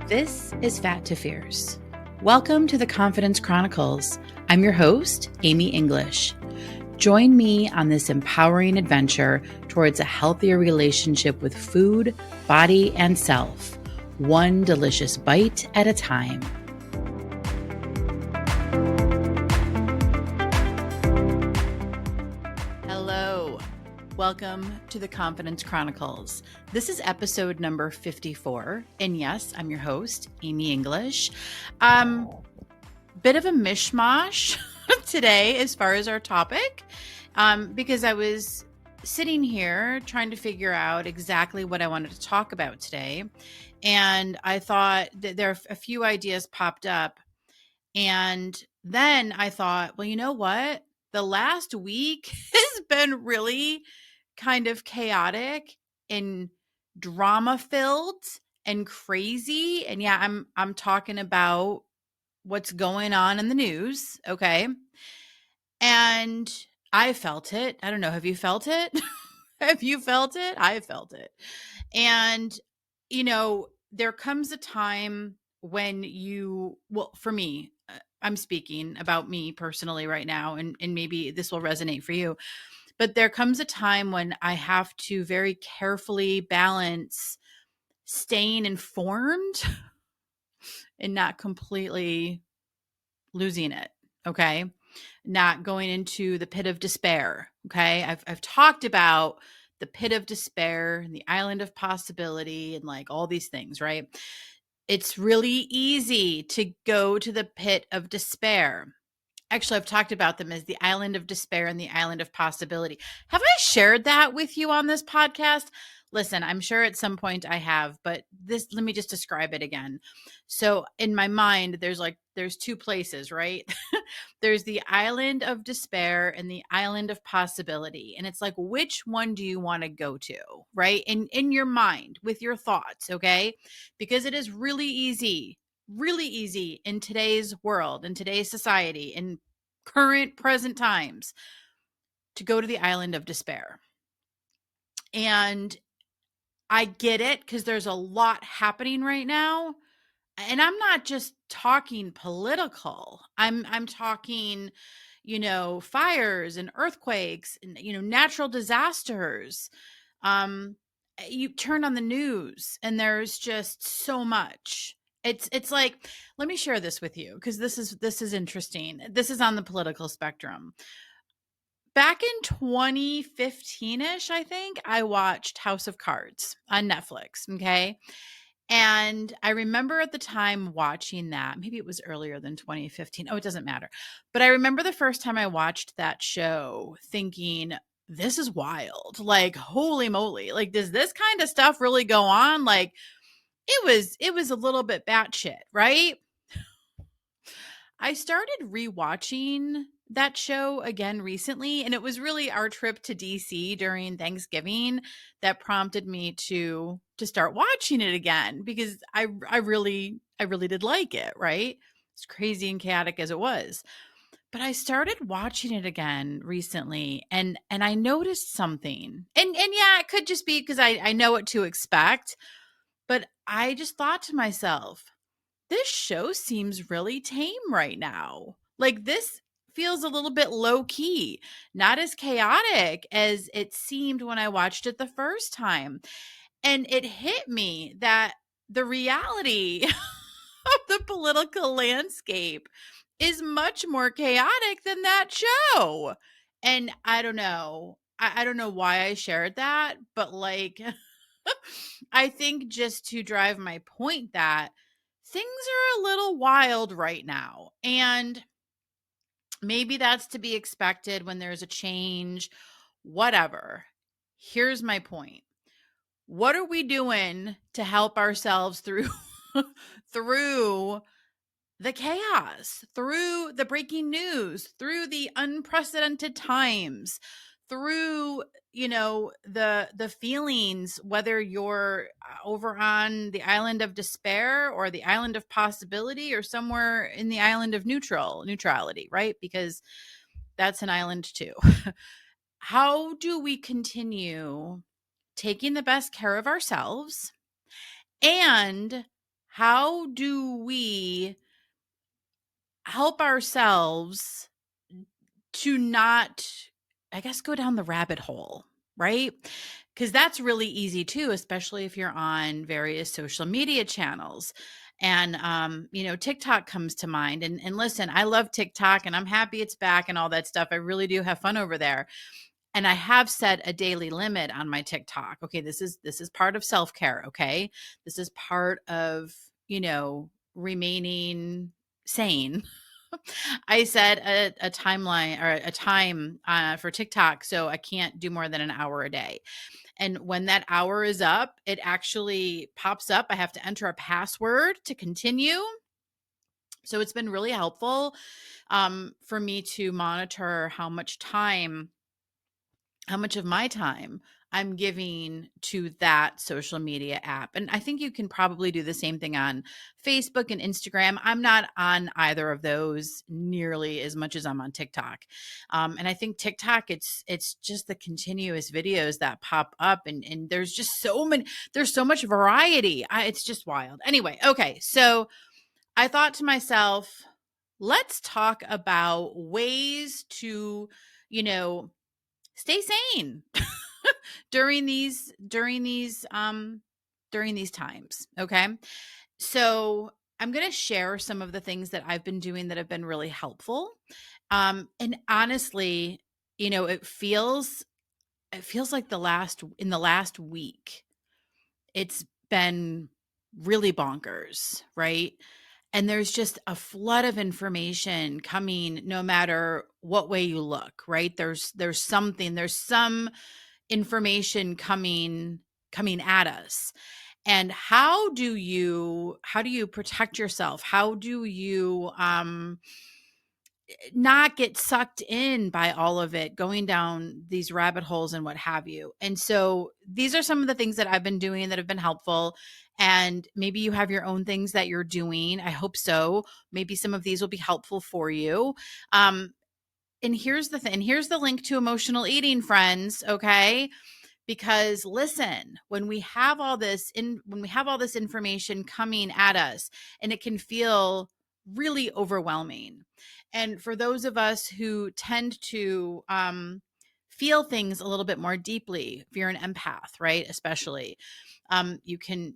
This is Fat to Fierce. Welcome to the Confidence Chronicles. I'm your host, Amy English. Join me on this empowering adventure towards a healthier relationship with food, body, and self, one delicious bite at a time. Hello. Welcome to the Confidence Chronicles. This is episode number 54. And yes, I'm your host, Amy English. Bit of a mishmash today as far as our topic, because I was sitting here trying to figure out exactly what I wanted to talk about today. And I thought that there are a few ideas popped up. And then I thought, well, you know what? The last week has been really kind of chaotic and drama filled and crazy. And yeah, I'm talking about what's going on in the news, okay? And I felt it. I don't know, have you felt it? Have you felt it? I felt it. And there comes a time when for me, I'm speaking about me personally right now, and maybe this will resonate for you. But there comes a time when I have to very carefully balance staying informed and not completely losing it, okay? Not going into the pit of despair, okay? I've talked about the pit of despair and the island of possibility and like all these things, right? It's really easy to go to the pit of despair. Actually, I've talked about them as the island of despair and the island of possibility. Have I shared that with you on this podcast? Listen, I'm sure at some point I have, but let me just describe it again. So in my mind, there's two places, right? There's the island of despair and the island of possibility. And it's like, which one do you want to go to, right? In your mind, with your thoughts, okay? Because it is really easy in today's world, in today's society, in current present times, to go to the island of despair. And I get it because there's a lot happening right now. And I'm not just talking political. I'm talking, fires and earthquakes and, natural disasters. You turn on the news and there's just so much. It's like, let me share this with you because this is interesting. This is on the political spectrum. Back in 2015-ish, I think, I watched House of Cards on Netflix, okay? And I remember at the time watching that. Maybe it was earlier than 2015. Oh, it doesn't matter. But I remember the first time I watched that show thinking, this is wild. Like, holy moly. Like, does this kind of stuff really go on? Like, it was a little bit batshit, right? I started rewatching that show again recently, and it was really our trip to DC during Thanksgiving that prompted me to start watching it again because I really did like it, right? As crazy and chaotic as it was. But I started watching it again recently and I noticed something. And yeah, it could just be because I know what to expect, but I just thought to myself, this show seems really tame right now. Like, this feels a little bit low key, not as chaotic as it seemed when I watched it the first time. And it hit me that the reality of the political landscape is much more chaotic than that show. And I don't know. I don't know why I shared that, but like, I think just to drive my point that things are a little wild right now. And maybe that's to be expected when there's a change, whatever. Here's my point. What are we doing to help ourselves through through the chaos, through the breaking news, through the unprecedented times, through the feelings, whether you're over on the island of despair or the island of possibility or somewhere in the island of neutrality, right? Because that's an island too. How do we continue taking the best care of ourselves, and how do we help ourselves to not, I guess, go down the rabbit hole, right? Because that's really easy too, especially if you're on various social media channels. And TikTok comes to mind. And listen, I love TikTok and I'm happy it's back and all that stuff. I really do have fun over there. And I have set a daily limit on my TikTok. Okay, this is part of self-care, okay? This is part of, remaining sane. I set a timeline or a time for TikTok, so I can't do more than an hour a day. And when that hour is up, it actually pops up. I have to enter a password to continue. So it's been really helpful for me to monitor how much of my time I'm giving to that social media app. And I think you can probably do the same thing on Facebook and Instagram. I'm not on either of those nearly as much as I'm on TikTok. And I think TikTok, it's just the continuous videos that pop up and there's just there's so much variety. It's just wild. Anyway, okay. So I thought to myself, let's talk about ways to, stay sane during these times. Okay. So I'm going to share some of the things that I've been doing that have been really helpful. And honestly, it feels like in the last week, it's been really bonkers, right? And there's just a flood of information coming no matter what way you look, right? There's some information coming at us. And how do you protect yourself? How do you not get sucked in by all of it, going down these rabbit holes and what have you? And so these are some of the things that I've been doing that have been helpful. And maybe you have your own things that you're doing. I hope so. Maybe some of these will be helpful for you. And here's the thing. Here's the link to emotional eating, friends. Okay. Because listen, when we have all this information coming at us, and it can feel really overwhelming. And for those of us who tend to feel things a little bit more deeply, if you're an empath, right, especially, you can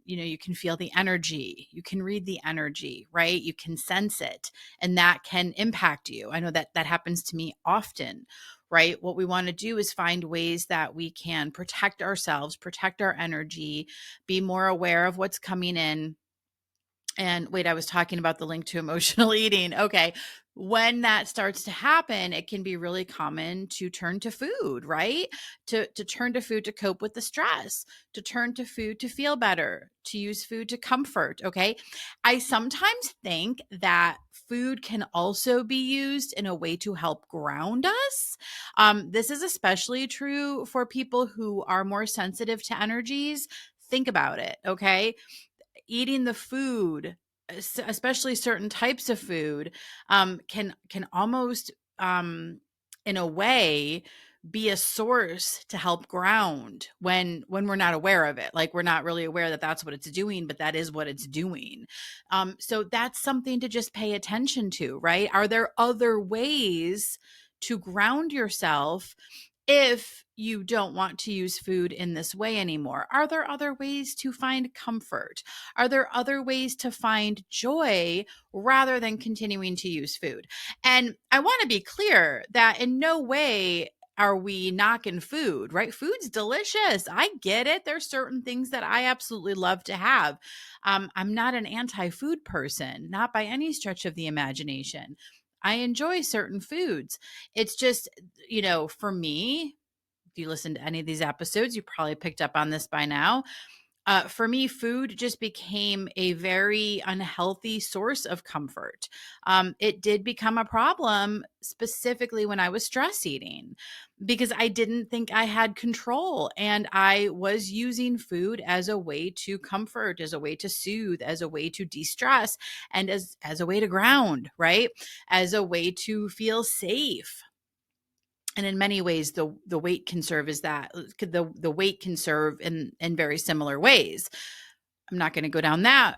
feel the energy, you can read the energy, right? You can sense it, and that can impact you. I know that happens to me often, right? What we want to do is find ways that we can protect ourselves, protect our energy, be more aware of what's coming in. And wait, I was talking about the link to emotional eating. Okay. When that starts to happen, it can be really common to turn to food, right? To turn to food to cope with the stress, to turn to food to feel better, to use food to comfort. Okay. I sometimes think that food can also be used in a way to help ground us. This is especially true for people who are more sensitive to energies. Think about it. Okay, eating the food, especially certain types of food, can almost, in a way, be a source to help ground when we're not aware of it. Like, we're not really aware that that's what it's doing, but that is what it's doing. So that's something to just pay attention to, right? Are there other ways to ground yourself if you don't want to use food in this way anymore? Are there other ways to find comfort? Are there other ways to find joy rather than continuing to use food? And I want to be clear that in no way are we knocking food, right? Food's delicious. I get it. There's certain things that I absolutely love to have. I'm not an anti-food person, not by any stretch of the imagination. I enjoy certain foods. It's just, for me, if you listen to any of these episodes, you probably picked up on this by now. For me, food just became a very unhealthy source of comfort. It did become a problem specifically when I was stress eating, because I didn't think I had control, and I was using food as a way to comfort, as a way to soothe, as a way to de-stress, and as a way to ground, right? As a way to feel safe. And in many ways, the weight can serve as that. The weight can serve in very similar ways. I'm not going to go down that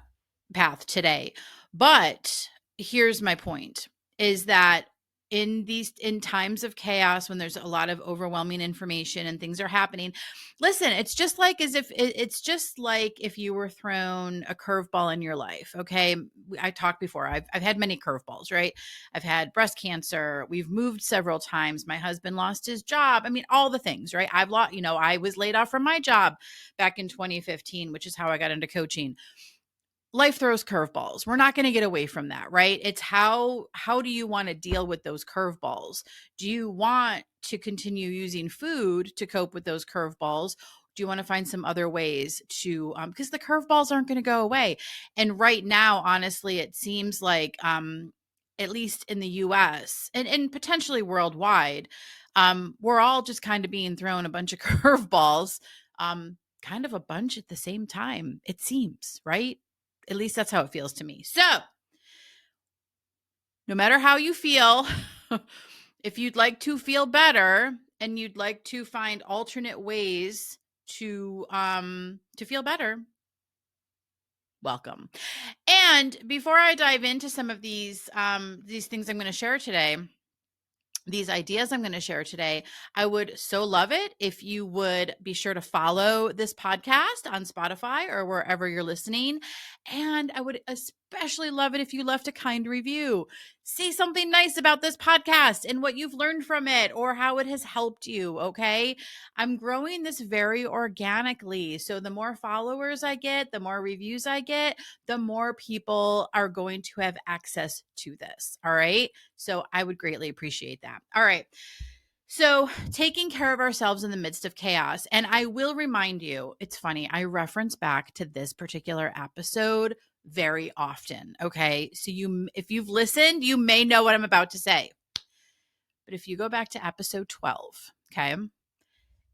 path today. But here's my point, is that in times of chaos, when there's a lot of overwhelming information and things are happening, listen, it's just like if you were thrown a curveball in your life. Okay. I talked before. I've had many curveballs, right? I've had breast cancer. We've moved several times. My husband lost his job. I mean, all the things, right? I was laid off from my job back in 2015, which is how I got into coaching. Life throws curveballs. We're not going to get away from that, right? It's how do you want to deal with those curveballs? Do you want to continue using food to cope with those curveballs? Do you want to find some other ways to because the curveballs aren't going to go away. And right now, honestly, it seems like at least in the US and potentially worldwide, we're all just kind of being thrown a bunch of curveballs, kind of a bunch at the same time, it seems, right? At least that's how it feels to me. So, no matter how you feel, if you'd like to feel better and you'd like to find alternate ways to feel better, welcome. And before I dive into some of these things I'm going to share today, these ideas I'm going to share today, I would so love it if you would be sure to follow this podcast on Spotify or wherever you're listening. And I would especially love it if you left a kind review. Say something nice about this podcast and what you've learned from it or how it has helped you. Okay. I'm growing this very organically. So the more followers I get, the more reviews I get, the more people are going to have access to this. All right. So I would greatly appreciate that. All right. So taking care of ourselves in the midst of chaos. And I will remind you, it's funny, I reference back to this particular episode very often. Okay. So if you've listened, you may know what I'm about to say. But if you go back to episode 12, okay,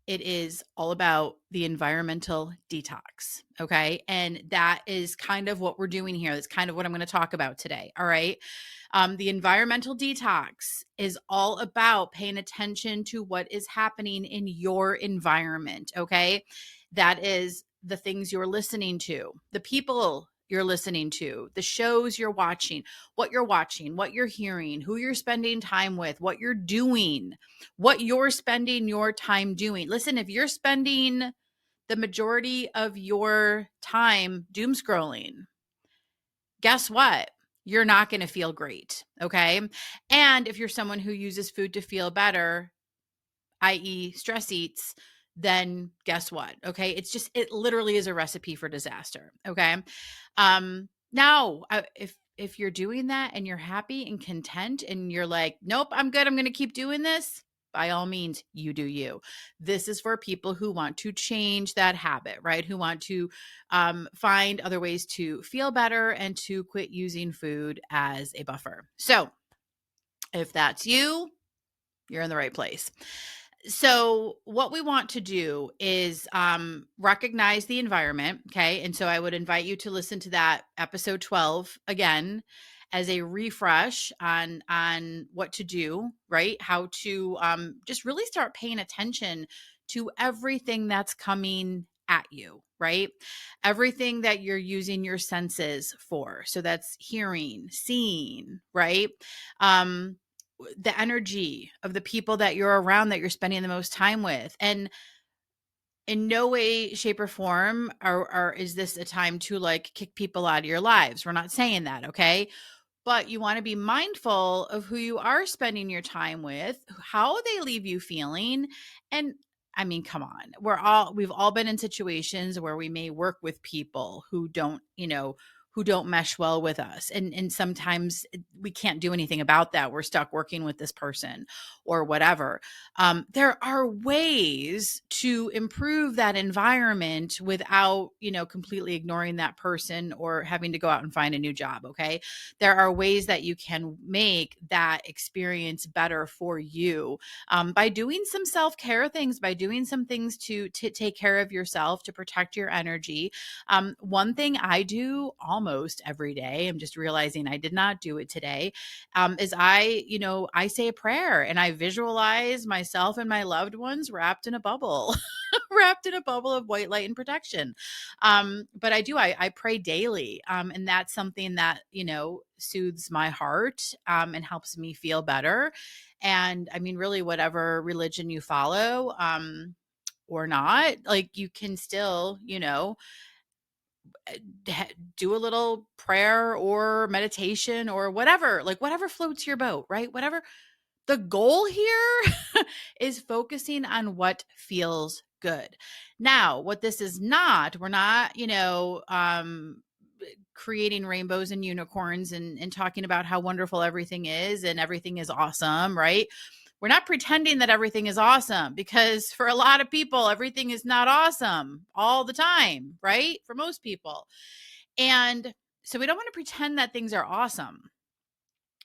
it is all about the environmental detox. Okay. And that is kind of what we're doing here. That's kind of what I'm going to talk about today. All right. The environmental detox is all about paying attention to what is happening in your environment. Okay. That is the things you're listening to, the people you're listening to, the shows you're watching, what you're hearing, who you're spending time with, what you're doing, what you're spending your time doing. Listen, if you're spending the majority of your time doom scrolling, guess what? You're not going to feel great. Okay. And if you're someone who uses food to feel better, i.e., stress eats, then guess what? Okay. It literally is a recipe for disaster. Okay. Now, if you're doing that and you're happy and content and you're like, nope, I'm good, I'm going to keep doing this, by all means, you do you. This is for people who want to change that habit, right? Who want to find other ways to feel better and to quit using food as a buffer. So if that's you, you're in the right place. So what we want to do is recognize the environment. Okay. And so I would invite you to listen to that episode 12 again as a refresh on what to do, right? How to just really start paying attention to everything that's coming at you, right? Everything that you're using your senses for. So that's hearing, seeing, right? The energy of the people that you're around, that you're spending the most time with. And in no way, shape, or form is this a time to like kick people out of your lives. We're not saying that, okay? But you want to be mindful of who you are spending your time with, how they leave you feeling. And I mean, come on, we've all been in situations where we may work with people who don't mesh well with us. And sometimes we can't do anything about that. We're stuck working with this person or whatever. There are ways to improve that environment without, completely ignoring that person or having to go out and find a new job. Okay. There are ways that you can make that experience better for you by doing some self-care things, by doing some things to take care of yourself, to protect your energy. One thing I do almost every day. I'm just realizing I did not do it today. Is I say a prayer and I visualize myself and my loved ones wrapped in a bubble, wrapped in a bubble of white light and protection. But I pray daily. And that's something that, soothes my heart, and helps me feel better. And I mean, really, whatever religion you follow, or not, like you can still, do a little prayer or meditation or whatever, like whatever floats your boat, right? Whatever. The goal here is focusing on what feels good. Now, what this is not, we're not, creating rainbows and unicorns and talking about how wonderful everything is and everything is awesome, right? We're not pretending that everything is awesome, because for a lot of people, everything is not awesome all the time, right? For most people. And so we don't want to pretend that things are awesome,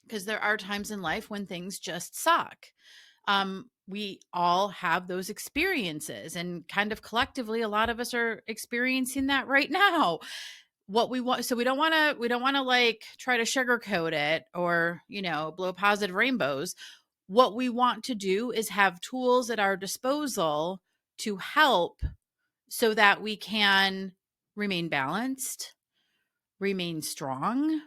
because there are times in life when things just suck. We all have those experiences, and kind of collectively, a lot of us are experiencing that right now. What we want, so we don't want to like try to sugarcoat it or, blow positive rainbows. What we want to do is have tools at our disposal to help, so that we can remain balanced, remain strong,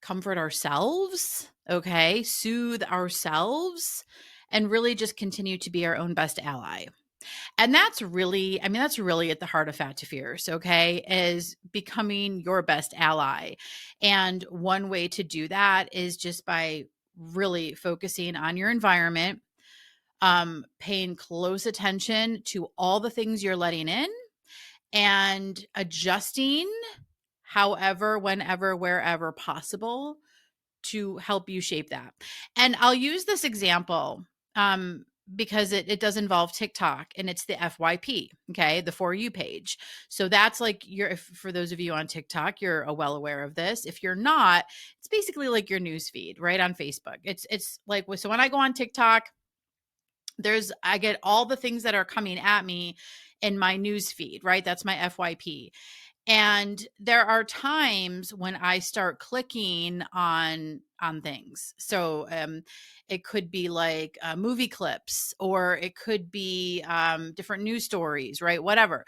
comfort ourselves, okay, soothe ourselves, and really just continue to be our own best ally. And that's really at the heart of Fat to Fierce, okay, is becoming your best ally. And one way to do that is just by really focusing on your environment, paying close attention to all the things you're letting in, and adjusting however, whenever, wherever possible to help you shape that. And I'll use this example, because it does involve TikTok, and it's the FYP, okay, the For You page. So that's like for those of you on TikTok, you're well aware of this. If you're not, it's basically like your news feed, right, on Facebook. It's like, so when I go on TikTok, I get all the things that are coming at me in my news feed, right? That's my FYP. And there are times when I start clicking on things. So it could be like movie clips, or it could be different news stories, right? Whatever.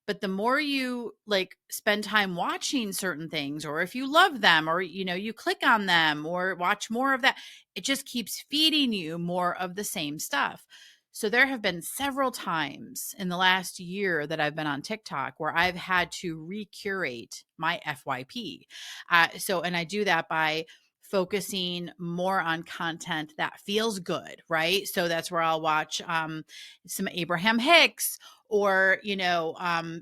But the more you like spend time watching certain things, or if you love them, or you click on them or watch more of that, it just keeps feeding you more of the same stuff. So there have been several times in the last year that I've been on TikTok where I've had to recurate my FYP. And I do that by focusing more on content that feels good, right? So that's where I'll watch some Abraham Hicks, or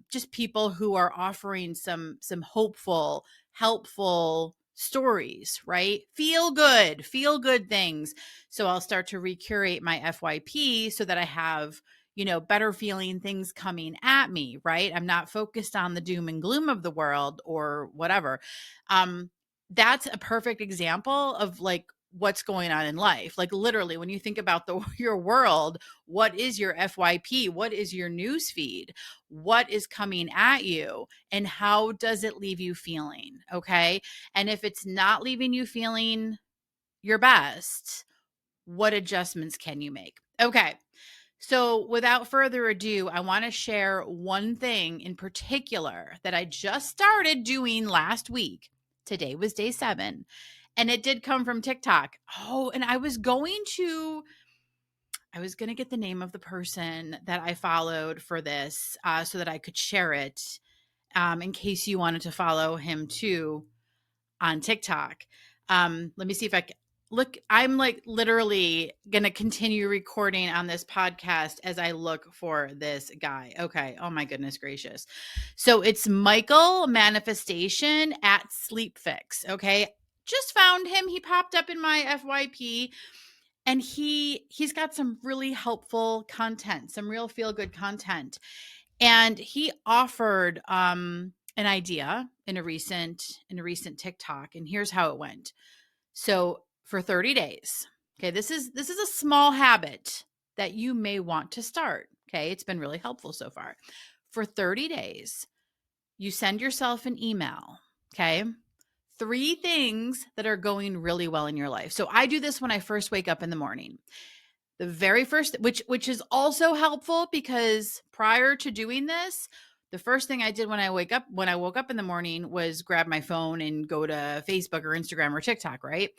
just people who are offering some hopeful, helpful stories, right? Feel good things. So I'll start to recurate my FYP so that I have better feeling things coming at me, right? I'm not focused on the doom and gloom of the world or whatever. That's a perfect example of like what's going on in life. Like literally, when you think about your world, what is your FYP? What is your news feed? What is coming at you? And how does it leave you feeling? Okay. And if it's not leaving you feeling your best, what adjustments can you make? Okay. So without further ado, I want to share one thing in particular that I just started doing last week. Today was day 7. And it did come from TikTok. Oh, and I was going to get the name of the person that I followed for this, so that I could share it, in case you wanted to follow him too on TikTok. Let me see if I can look. I'm like literally going to continue recording on this podcast as I look for this guy. Okay. Oh my goodness gracious. So it's Michael Manifestation at Sleep Fix. Okay. Just found him. He popped up in my FYP, and he's got some really helpful content, some real feel good content. And he offered an idea in a recent TikTok, and here's how it went. So for 30 days, okay, this is a small habit that you may want to start. Okay, it's been really helpful so far. For 30 days, you send yourself an email Okay. 3 things that are going really well in your life. So I do this when I first wake up in the morning. The very first, which is also helpful because prior to doing this, the first thing I did when I woke up in the morning was grab my phone and go to Facebook or Instagram or TikTok, right?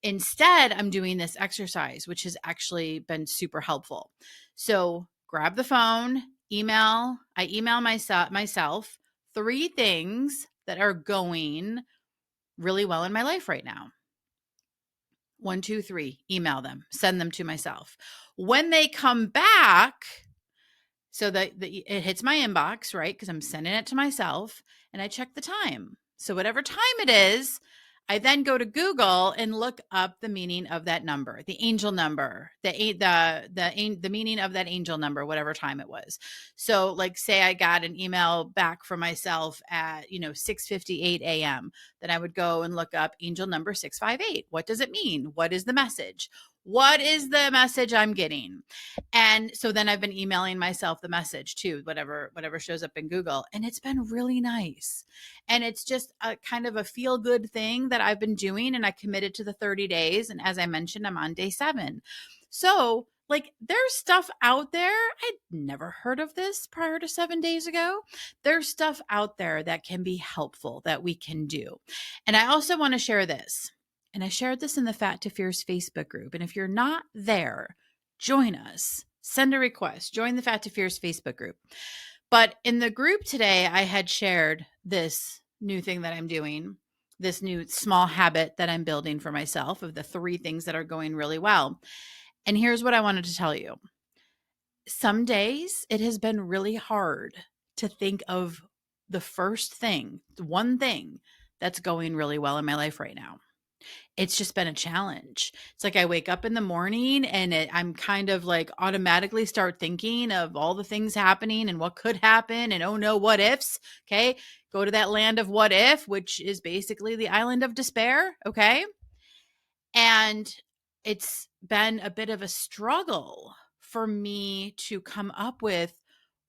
Instead, I'm doing this exercise, which has actually been super helpful. So grab the phone, I email myself 3 things that are going really well in my life right now. 1, 2, 3, email them, send them to myself. When they come back, so that it hits my inbox, right? Because I'm sending it to myself and I check the time. So whatever time it is, I then go to Google and look up the meaning of that number, the angel number, the meaning of that angel number, whatever time it was. So, like, say I got an email back from myself at 6:58 a.m. Then I would go and look up angel number 658. What does it mean? What is the message? What is the message I'm getting? And so then I've been emailing myself the message too, whatever shows up in Google, and it's been really nice. And it's just a kind of a feel good thing that I've been doing, and I committed to the 30 days, and as I mentioned, I'm on day 7. So, like, there's stuff out there. I'd never heard of this prior to 7 days ago. There's stuff out there that can be helpful that we can do. And I also want to share this. And I shared this in the Fat to Fierce Facebook group. And if you're not there, join us. Send a request. Join the Fat to Fierce Facebook group. But in the group today, I had shared this new thing that I'm doing, this new small habit that I'm building for myself of the 3 things that are going really well. And here's what I wanted to tell you. Some days it has been really hard to think of the first thing, the one thing that's going really well in my life right now. It's just been a challenge. It's like I wake up in the morning and I'm kind of like automatically start thinking of all the things happening and what could happen and oh no, what ifs. Okay. Go to that land of what if, which is basically the island of despair. Okay. And it's been a bit of a struggle for me to come up with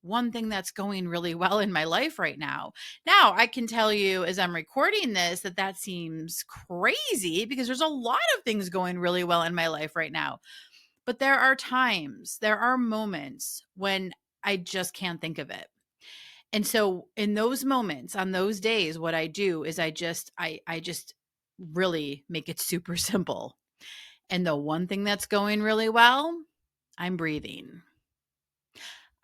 one thing that's going really well in my life right now. Now, I can tell you as I'm recording this that seems crazy because there's a lot of things going really well in my life right now. But there are moments when I just can't think of it. And so in those moments, on those days, what I do is I just really make it super simple. And the one thing that's going really well, I'm breathing.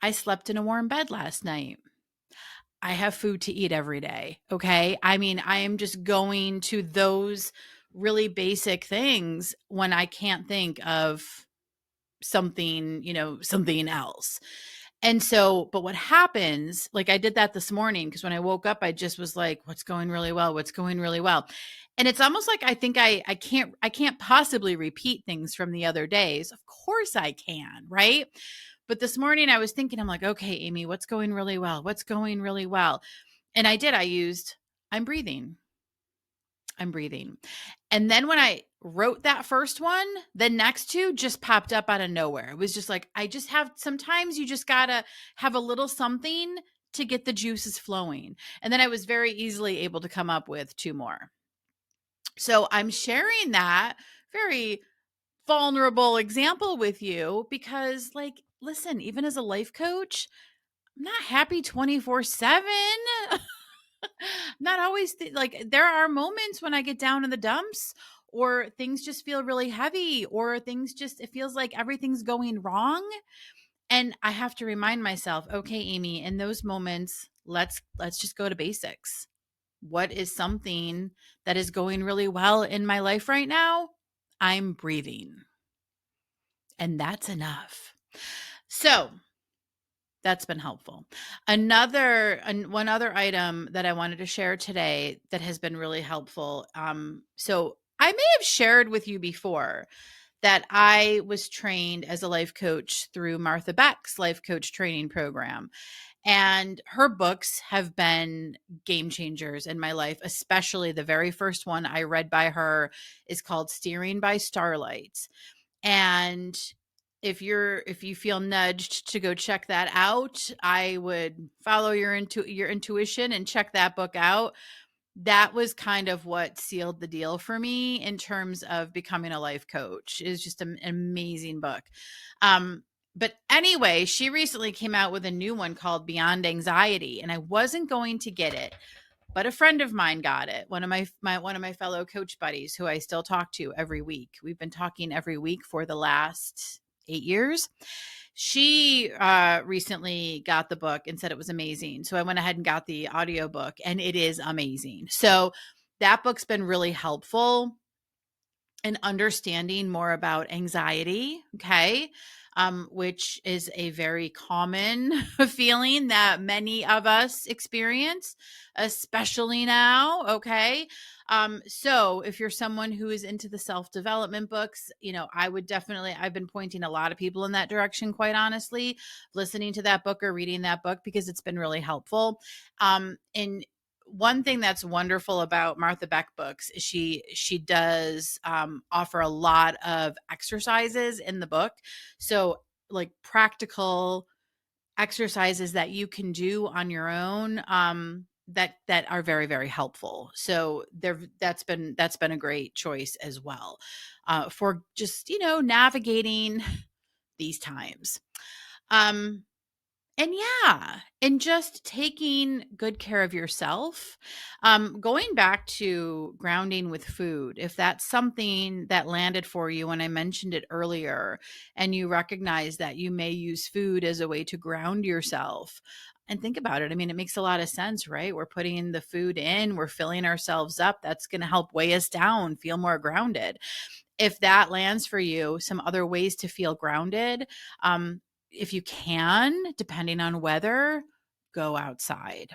I slept in a warm bed last night. I have food to eat every day. Okay. I mean, I am just going to those really basic things when I can't think of something else. And so, but what happens, like I did that this morning because when I woke up, I just was like, what's going really well? What's going really well? And it's almost like I think I can't possibly repeat things from the other days. Of course I can, right? But this morning I was thinking, I'm like, okay, Amy, what's going really well? What's going really well? And I used, I'm breathing. I'm breathing. And then when I wrote that first one, the next 2 just popped up out of nowhere. It was just like, sometimes you just got to have a little something to get the juices flowing. And then I was very easily able to come up with 2 more. So I'm sharing that very vulnerable example with you because, like, listen, even as a life coach, I'm not happy 24/7. Not always like there are moments when I get down in the dumps or things just feel really heavy or it feels like everything's going wrong, and I have to remind myself, okay, Amy, in those moments, let's just go to basics. What is something that is going really well in my life right now? I'm breathing. And that's enough. So that's been helpful. One other item that I wanted to share today that has been really helpful. So I may have shared with you before that I was trained as a life coach through Martha Beck's life coach training program. And her books have been game changers in my life, especially the very first one I read by her is called Steering by Starlight. And if you feel nudged to go check that out, I would follow your intuition and check that book out. that was kind of what sealed the deal for me in terms of becoming a life coach. It was just an amazing book. But anyway, she recently came out with a new one called Beyond Anxiety, and I wasn't going to get it, but a friend of mine got it. One of my fellow coach buddies who I still talk to every week. We've been talking every week for the last 8 years. She recently got the book and said it was amazing. So I went ahead and got the audiobook, and it is amazing. So that book's been really helpful in understanding more about anxiety, okay, which is a very common feeling that many of us experience, especially now, okay. So if you're someone who is into the self-development books, I would definitely, I've been pointing a lot of people in that direction, quite honestly, listening to that book or reading that book, because it's been really helpful. And one thing that's wonderful about Martha Beck books is she does offer a lot of exercises in the book. So like practical exercises that you can do on your own, that are very, very helpful. So that's been a great choice as well, for just, navigating these times. And yeah, and just taking good care of yourself. Going back to grounding with food, if that's something that landed for you when I mentioned it earlier, and you recognize that you may use food as a way to ground yourself, and think about it. I mean, it makes a lot of sense, right? We're putting the food in, we're filling ourselves up. That's going to help weigh us down, feel more grounded. If that lands for you, some other ways to feel grounded. If you can, depending on weather, go outside.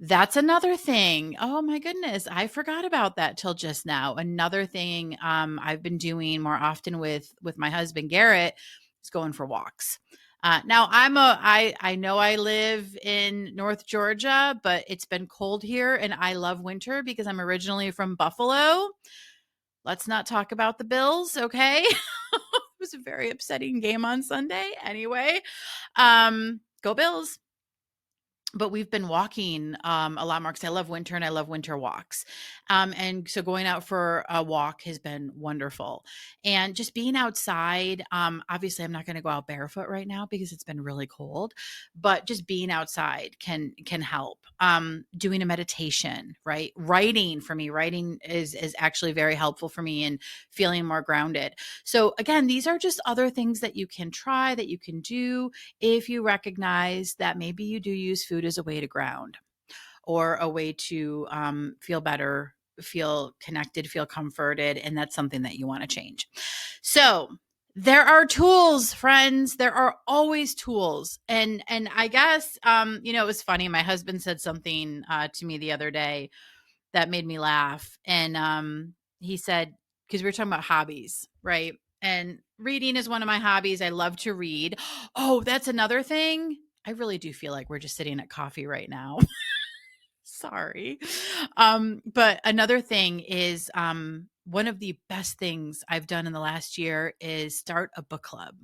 That's another thing. Oh my goodness, I forgot about that till just now. Another thing I've been doing more often with my husband Garrett is going for walks. Now I know I live in North Georgia, but it's been cold here, and I love winter because I'm originally from Buffalo. Let's not talk about the Bills, okay? It was a very upsetting game on Sunday. Anyway, go Bills. But we've been walking a lot more because I love winter and I love winter walks. And so going out for a walk has been wonderful. And just being outside, obviously I'm not going to go out barefoot right now because it's been really cold, but just being outside can help. Doing a meditation, right? Writing for me, writing is actually very helpful for me in feeling more grounded. So again, these are just other things that you can try, that you can do if you recognize that maybe you do use food as a way to ground, or a way to feel better, feel connected, feel comforted, and that's something that you want to change. So there are tools, friends. There are always tools. And I guess, it was funny. My husband said something to me the other day that made me laugh. And he said, because we were talking about hobbies, right? And reading is one of my hobbies. I love to read. Oh, that's another thing. I really do feel like we're just sitting at coffee right now. Sorry. But another thing is, one of the best things I've done in the last year is start a book club.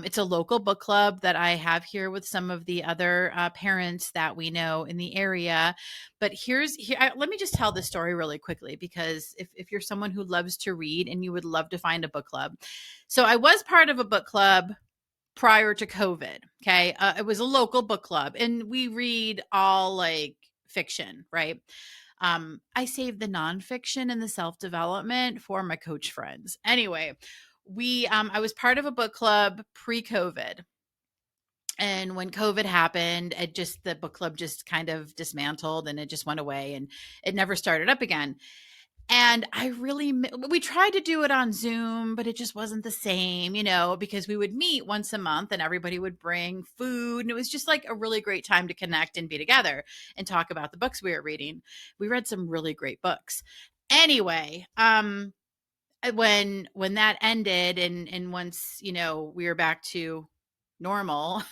It's a local book club that I have here with some of the other parents that we know in the area. But let me just tell this story really quickly, because if you're someone who loves to read and you would love to find a book club. So I was part of a book club prior to COVID. Okay. It was a local book club, and we read all like fiction, right? I saved the nonfiction and the self-development for my coach friends. Anyway, I was part of a book club pre-COVID. And when COVID happened, the book club just kind of dismantled, and it just went away, and it never started up again. And we tried to do it on Zoom, but it just wasn't the same, because we would meet once a month and everybody would bring food. And it was just like a really great time to connect and be together and talk about the books we were reading. We read some really great books. Anyway, when that ended, and once, we were back to normal,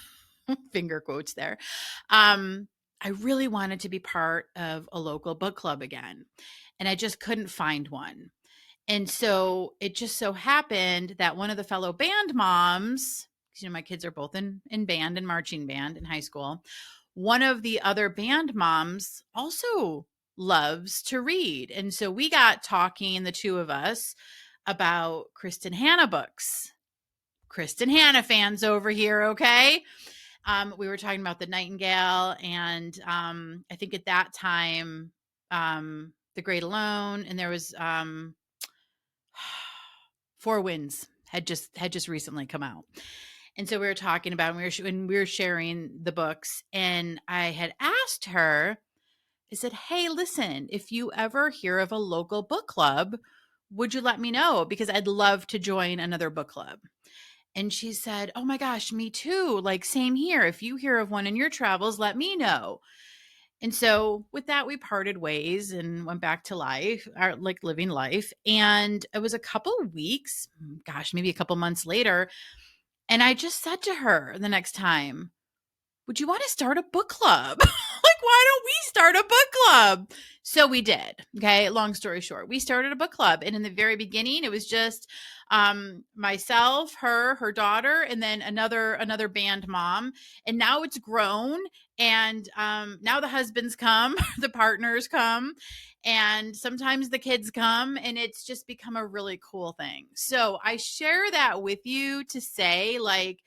finger quotes there, I really wanted to be part of a local book club again. And I just couldn't find one. And so it just so happened that one of the fellow band moms, my kids are both in band and marching band in high school. One of the other band moms also loves to read. And so we got talking, the two of us, about Kristen Hanna books. Kristen Hanna fans over here, okay? We were talking about The Nightingale, and I think at that time, The Great Alone, and there was Four Winds had just recently come out. And so we were talking about, and we were sharing the books, and I had asked her, I said, hey, listen, if you ever hear of a local book club, would you let me know? Because I'd love to join another book club. And she said, oh my gosh, me too. Like, same here. If you hear of one in your travels, let me know. And so with that, we parted ways and went back to life, like living life. And it was a couple weeks, gosh, maybe a couple months later. And I just said to her the next time, would you want to start a book club? Like, why don't we start a book club? So we did. Okay. Long story short, we started a book club. And in the very beginning, it was just myself, her daughter, and then another band mom. And now it's grown. And now the husbands come, the partners come, and sometimes the kids come, and it's just become a really cool thing. So I share that with you to say, like,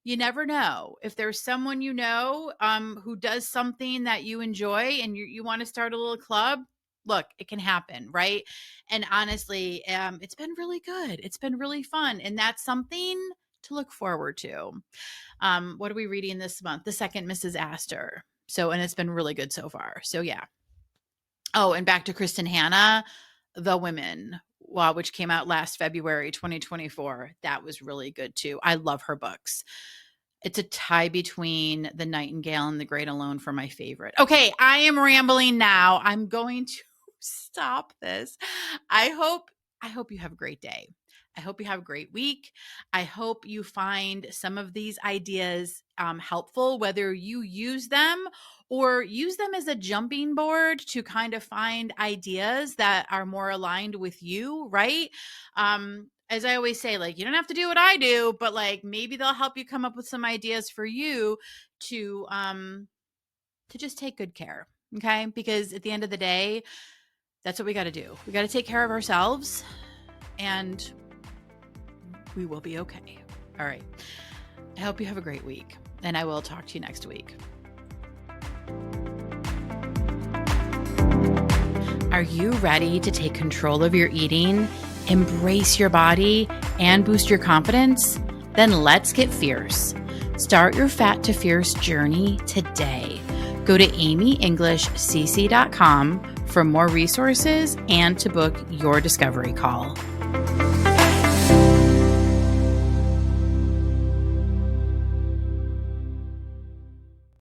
you never know. If there's someone you know who does something that you enjoy and you want to start a little club, look, it can happen, right? And honestly, it's been really good. It's been really fun. And that's something to look forward to. What are we reading this month? The Second Mrs. Astor. So, and it's been really good so far. So yeah. Oh, and back to Kristen Hanna, The Women, which came out last February, 2024. That was really good too. I love her books. It's a tie between The Nightingale and The Great Alone for my favorite. Okay, I am rambling now. I'm going to stop this. I hope you have a great day. I hope you have a great week. I hope you find some of these ideas helpful, whether you use them or use them as a jumping board to kind of find ideas that are more aligned with you, right? As I always say, like, you don't have to do what I do, but like maybe they'll help you come up with some ideas for you to just take good care. Okay. Because at the end of the day, that's what we got to do. We got to take care of ourselves, and we will be okay. All right. I hope you have a great week, and I will talk to you next week. Are you ready to take control of your eating, embrace your body, and boost your confidence? Then let's get fierce. Start your Fat to Fierce journey today. Go to amyenglishcc.com for more resources and to book your discovery call.